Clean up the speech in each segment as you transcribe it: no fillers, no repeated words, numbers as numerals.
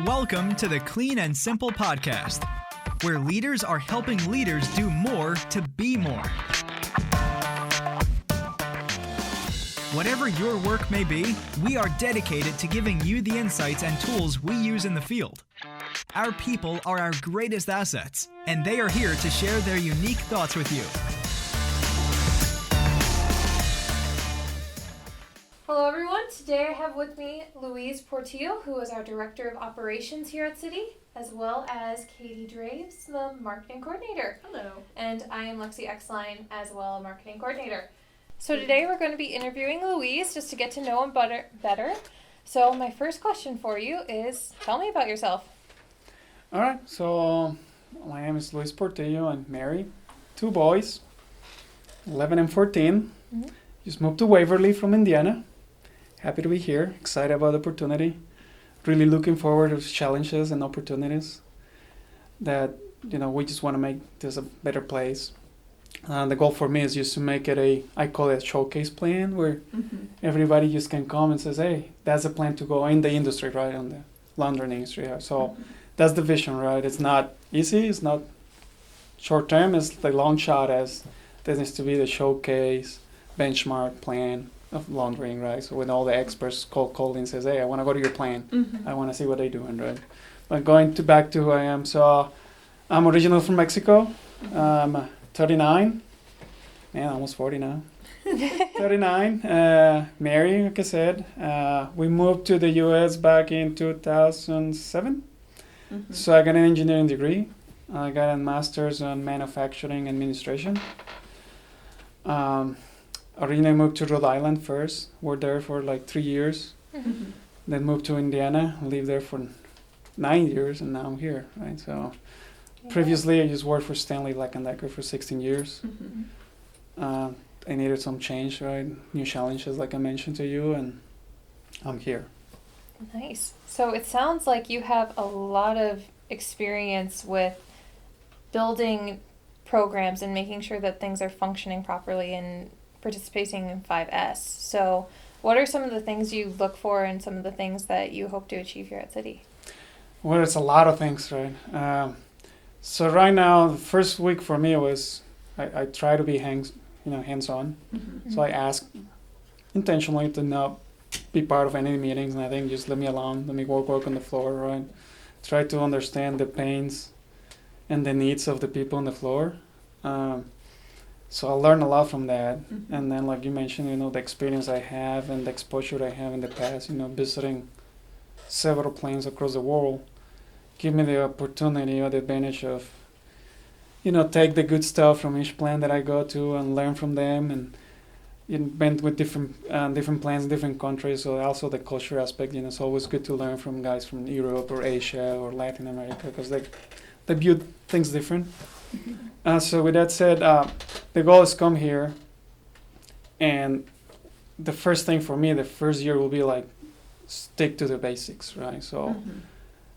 Welcome to the Clean and Simple Podcast, where leaders are helping leaders do more to be more. Whatever your work may be, we are dedicated to giving you the insights and tools we use in the field. Our people are our greatest assets, and they are here to share their unique thoughts with you. Hello everyone, today I have with me Luis Portillo, who is our Director of Operations here at City, as well as Katie Draves, the Marketing Coordinator. Hello. And I am Lexi Exline, as well, a Marketing Coordinator. So today we're going to be interviewing Luis just to get to know him better. So my first question for you is, tell me about yourself. All right, so my name is Luis Portillo. I'm married, 2 boys, 11 and 14. Mm-hmm. Just moved to Waverly from Indiana. Happy to be here, excited about the opportunity. Really looking forward to challenges and opportunities that, we just want to make this a better place. The goal for me is just to make it I call it a showcase plan where everybody just can come and says, hey, that's a plan to go in the industry, right, on the laundering industry. So that's the vision, right? It's not easy, it's not short term, it's the long shot as there needs to be the showcase, benchmark plan of laundering, right? So when all the experts call in and says, hey, I want to go to your plan. I want to see what they're doing, right? But back to who I am. So I'm originally from Mexico. 39. Man, almost 40 now. 39. Married, like I said. We moved to the U.S. back in 2007. So I got an engineering degree. I got a master's in manufacturing administration. Originally moved to Rhode Island first. Worked there for like 3 years. Then moved to Indiana. Lived there for 9 years, and now I'm here, right? So previously I just worked for Stanley Black & Decker for 16 years. I needed some change, right? New challenges, like I mentioned to you, and I'm here. Nice. So it sounds like you have a lot of experience with building programs and making sure that things are functioning properly and participating in 5S. So what are some of the things you look for and some of the things that you hope to achieve here at City? Well, it's a lot of things, right? So right now, the first week for me was I try to be hands-on. So I ask intentionally to not be part of any meetings, and I think just let me alone, let me work on the floor, right? Try to understand the pains and the needs of the people on the floor. So I learned a lot from that. And then, like you mentioned, the experience I have and the exposure I have in the past, visiting several planes across the world, give me the opportunity or the advantage of, take the good stuff from each plant that I go to and learn from them, and been with different plants in different countries. So also the culture aspect, it's always good to learn from guys from Europe or Asia or Latin America because they view things different. So with that said, the goal is come here, and the first thing for me, the first year will be like stick to the basics, right? So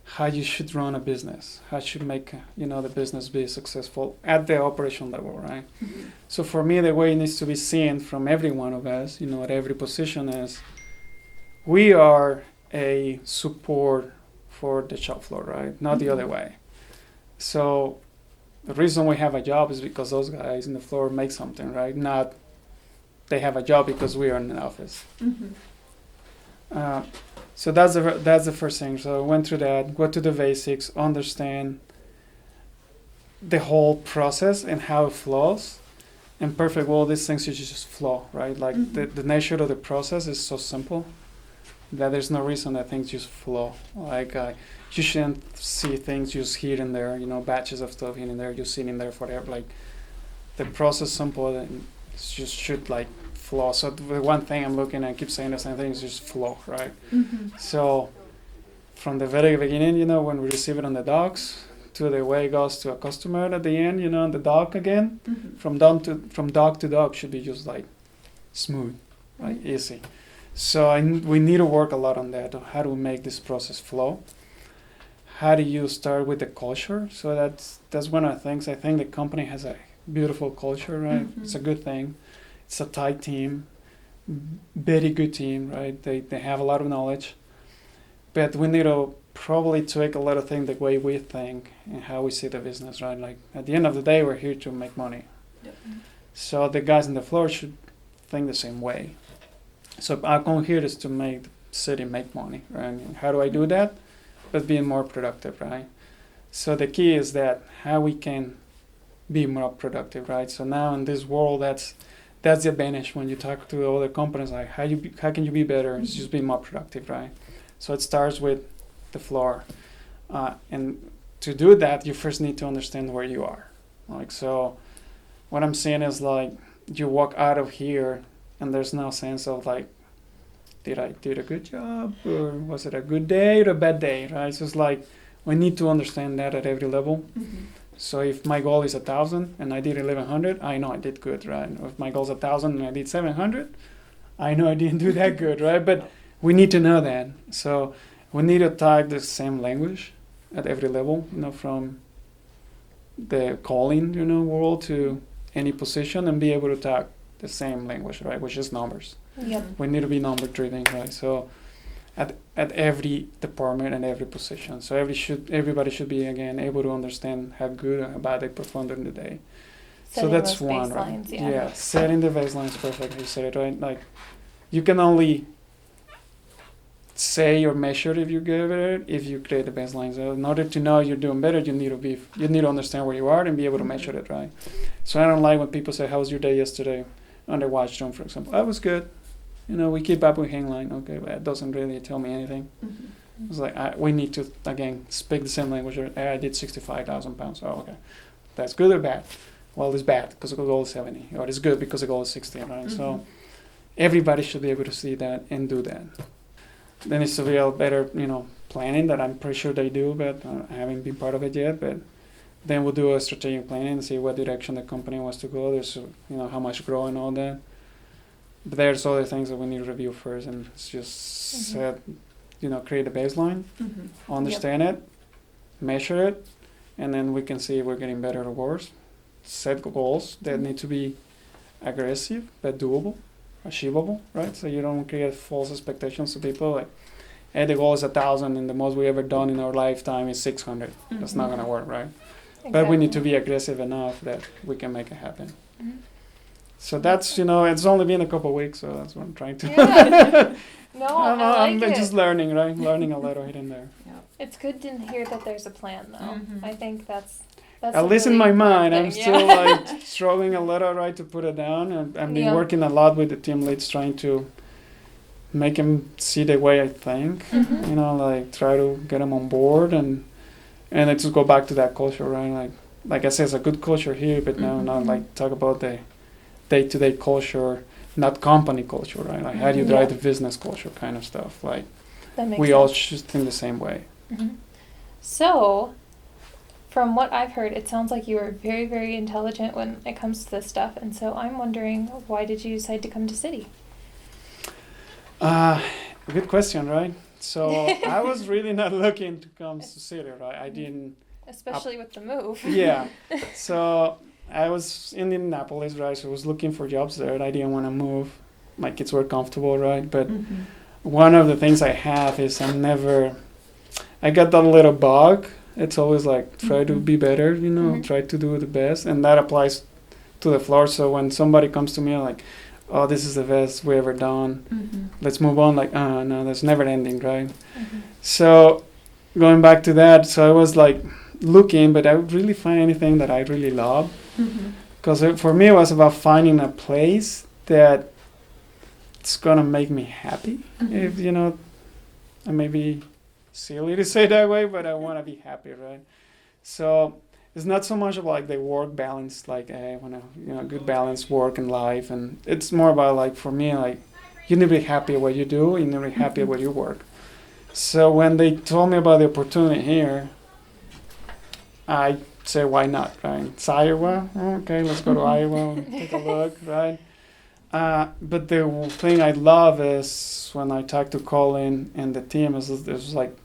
how you should run a business, how you should make the business be successful at the operation level, right? So for me, the way it needs to be seen from every one of us, at every position is we are a support for the shop floor, right? Not the other way. So the reason we have a job is because those guys in the floor make something, right? Not they have a job because we are in an office. So that's the first thing. So I went through that, go to the basics, understand the whole process and how it flows. In perfect world, these things should just flow, right? Like the nature of the process is so simple that there's no reason that things just flow. Like you shouldn't see things just here and there, batches of stuff here and there, just sitting there forever. Like the process simple and it just should like flow. So the one thing I'm looking at, I keep saying the same thing, is just flow, right? So from the very beginning, when we receive it on the docks to the way it goes to a customer at the end, on the dock again, from dock to dock should be just like smooth, right? Easy. So we need to work a lot on that. How do we make this process flow? How do you start with the culture? So that's one of the things. I think the company has a beautiful culture, right? It's a good thing. It's a tight team, very good team, right? They have a lot of knowledge. But we need to probably tweak a lot of things the way we think and how we see the business, right? Like at the end of the day, we're here to make money. Yep. So the guys on the floor should think the same way. So our goal here is to make the city make money, right? And how do I do that? By being more productive, right? So the key is that how we can be more productive, right? So now in this world, that's the advantage when you talk to other companies, like how can you be better? It's just be more productive, right? So it starts with the floor, and to do that, you first need to understand where you are. Like, so what I'm saying is, like, you walk out of here and there's no sense of like, did I do a good job, or was it a good day or a bad day, right? So it's like we need to understand that at every level. Mm-hmm. So if my goal is 1,000 and I did 1,100, I know I did good, right? If my goal is 1,000 and I did 700, I know I didn't do that good, right? But we need to know that. So we need to talk the same language at every level, from the calling, world to any position, and be able to talk the same language, right? Which is numbers. Yep. We need to be number driven, right? So at every department and every position. So everybody should be, again, able to understand how good or how bad they performed in the day. Setting so that's those one, baselines, right? yeah. Setting the baselines perfect. You said it, right? Like, you can only say or measure if you give it if you create the baseline. So in order to know you're doing better, you need to understand where you are and be able to measure it, right? So I don't like when people say, "How was your day yesterday?" on the watchstone, for example. I was good. We keep up with hangline. Okay, but it doesn't really tell me anything. Mm-hmm. It's like we need to, again, speak the same language. I did 65,000 pounds. Oh, okay. That's good or bad? Well, it's bad because the goal is 70, or it's good because the goal is 60, right? Mm-hmm. So everybody should be able to see that and do that. Then it's a real better, planning that I'm pretty sure they do, but I haven't been part of it yet. But then we'll do a strategic planning and see what direction the company wants to go. There's, how much grow and all that. But there's other things that we need to review first, and it's just set, create a baseline, Mm-hmm. understand it, measure it, and then we can see if we're getting better or worse. Set goals that need to be aggressive but doable, achievable, right? So you don't create false expectations to people like, hey, the goal is 1,000 and the most we ever done in our lifetime is 600. Mm-hmm. That's not gonna work, right? Exactly. But we need to be aggressive enough that we can make it happen. Mhm. So that's, it's only been a couple of weeks, so that's what I'm trying to. Yeah. No, I like I'm it. just learning, right? Learning a little here and there. It's good to hear that there's a plan, though. Mhm. I think that's At a least in really my mind, I'm important still thing, like struggling a little, right, to put it down. And I've been Yeah. working a lot with the team leads, trying to make them see the way I think. Mhm. Like try to get them on board, and I just go back to that culture, right? Like I said, it's a good culture here, but now Mhm. not like talk about the day-to-day culture, not company culture, right? Like how do you drive the business culture kind of stuff. Like That makes we sense. all should think the same way. Mhm. So, from what I've heard, it sounds like you are very, very intelligent when it comes to this stuff. And so I'm wondering, why did you decide to come to City? Good question, right? So I was really not looking to come to city, right? I didn't. Especially with the move. Yeah. So I was in Indianapolis, right? So I was looking for jobs there. I didn't want to move. My kids were comfortable, right? But Mm-hmm. one of the things I have is I got that little bug. It's always like try to be better, Mhm. try to do the best. And that applies to the floor. So when somebody comes to me like, oh, this is the best we ever done, Mm-hmm. let's move on. Like, oh, no, that's never ending, right? Mhm. So going back to that, so I was like looking, but I would really find anything that I really love. Mm-hmm. Because for me, it was about finding a place that it's going to make me happy. Mhm. If, I may be silly to say that way, but I want to be happy, right? So it's not so much about like the work balance, like I want to, good balance, work and life. And it's more about like, for me, like you need to be happy at what you do, you need to be happy at what you work. So when they told me about the opportunity here, I say, why not, right? It's Iowa. Okay, let's go to Iowa and take a look, right? But the thing I love is when I talk to Colin and the team is like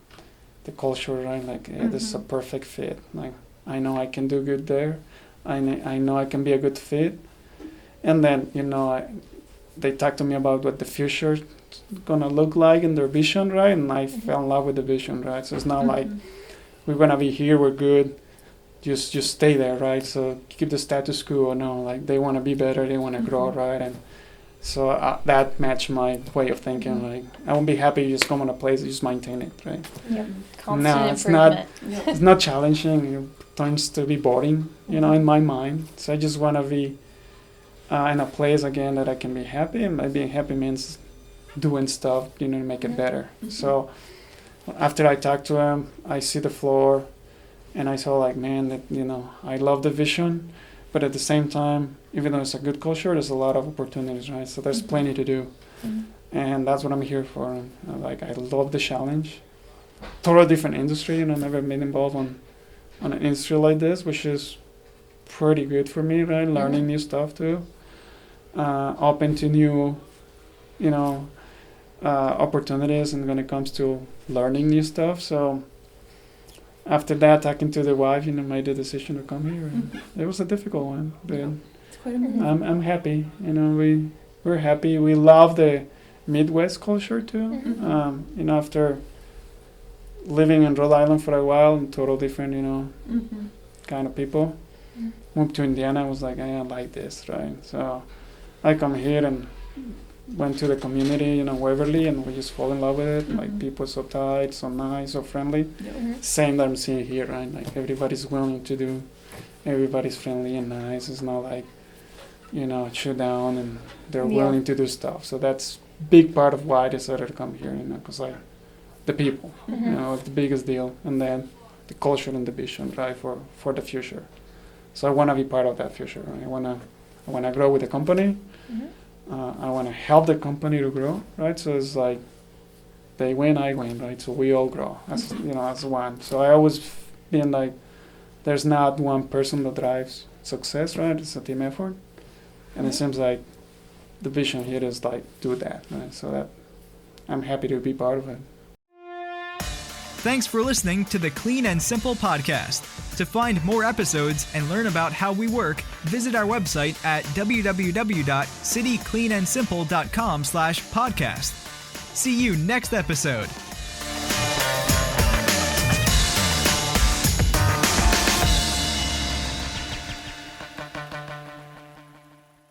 the culture, right? Like, this is a perfect fit. Like, I know I can do good there. I know I can be a good fit. And then, they talk to me about what the future gonna look like in their vision, right? And I fell in love with the vision, right? So it's not like we're gonna be here, we're good, just stay there, right? So keep the status quo. No, like they want to be better, they want to grow, right? And so that matched my way of thinking. Like I won't be happy just come on a place, just maintain it, right? Yep. Constant No, it's improvement. It's not challenging. It tends to be boring, in my mind. So I just want to be in a place again that I can be happy, and by being happy means doing stuff, to make it better. So after I talk to him, I see the floor, and I saw like, man, that I love the vision, but at the same time, even though it's a good culture, there's a lot of opportunities, right? So there's plenty to do, and that's what I'm here for. Like I love the challenge. Totally different industry, never been involved on an industry like this, which is pretty good for me, right? Learning new stuff too. Open to new, opportunities, and when it comes to learning new stuff. So after that, talking to the wife, made the decision to come here. And it was a difficult one, but It's quite amazing. I'm happy. We're happy. We love the Midwest culture too. After living in Rhode Island for a while, and total different, kind of people. Moved to Indiana, I was like, I like this, right? So I come here and went to the community, Waverly, and we just fall in love with it. Like people so tight, so nice, so friendly. Same that I'm seeing here, right? Like everybody's willing to do, everybody's friendly and nice. It's not like, shoot down, and they're willing to do stuff. So that's big part of why I decided to come here, because like the people, it's the biggest deal, and then the culture and the vision, right, for the future. So I want to be part of that future. Right? I want to grow with the company. I want to help the company to grow, right? So it's like they win, I win, right? So we all grow as as one. So I always been like, there's not one person that drives success, right? It's a team effort, and it seems like the vision here is like do that, right? So that I'm happy to be part of it. Thanks for listening to the Clean and Simple podcast. To find more episodes and learn about how we work, visit our website at www.citycleanandsimple.com/podcast. See you next episode.